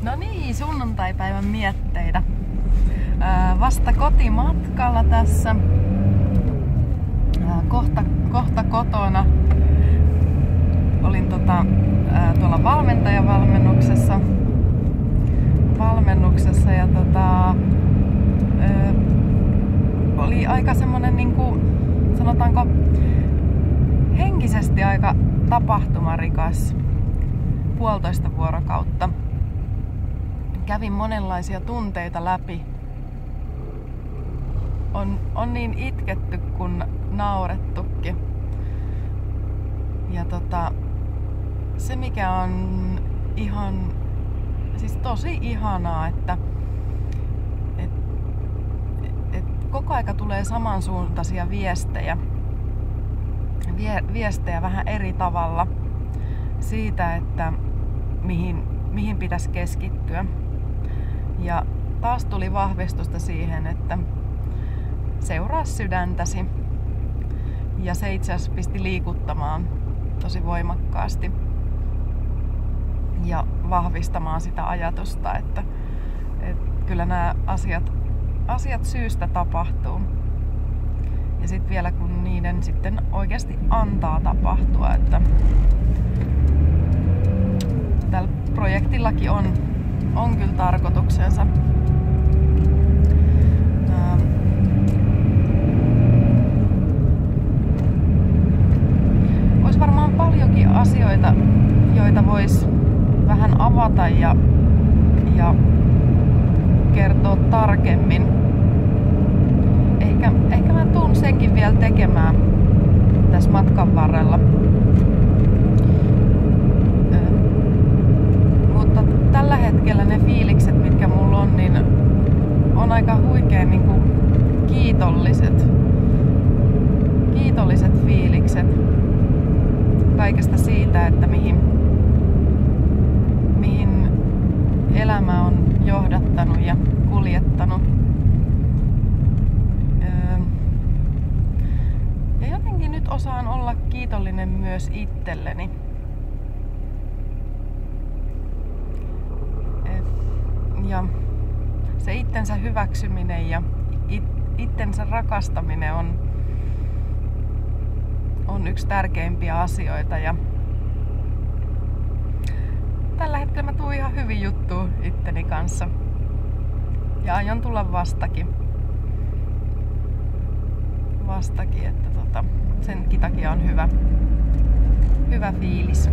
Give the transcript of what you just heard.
No niin, sunnuntaipäivän mietteitä. Vasta kotimatkalla tässä. Kohta kotona. Olin tuolla valmentajavalmennuksessa ja oli aika semmonen niinku, sanotaanko, henkisesti aika tapahtumarikas 1,5 vuorokautta. Kävin monenlaisia tunteita läpi. On niin itketty kuin naurettukin. Ja se mikä on ihan, siis tosi ihanaa, että koko aika tulee samansuuntaisia viestejä vähän eri tavalla siitä, että mihin pitäisi keskittyä. Ja taas tuli vahvistusta siihen, että seuraa sydäntäsi. Ja se itse asiassa pisti liikuttamaan tosi voimakkaasti. Ja vahvistamaan sitä ajatusta, että kyllä nämä asiat syystä tapahtuu. Ja sitten vielä kun niiden sitten oikeasti antaa tapahtua, että tällä projektillakin on kyllä tarkoituksensa. Olisi varmaan paljonkin asioita, joita vois vähän avata ja kertoa tarkemmin. Ehkä mä tuun senkin vielä tekemään tässä matkan varrella. Mutta tällä hetkellä ne fiilikset, mitkä mulla on, niin on aika huikein niin kuin kiitolliset fiilikset kaikesta siitä, että mihin elämä on johdattanut ja kuljettanut. Ja jotenkin nyt osaan olla kiitollinen myös itselleni. Ja se itsensä hyväksyminen ja itsensä rakastaminen on yksi tärkeimpiä asioita. Ja tällä hetkellä mä tuun ihan hyvin juttuun itteni kanssa. Ja aion tulla vastakin, että senkin takia on hyvä fiilis.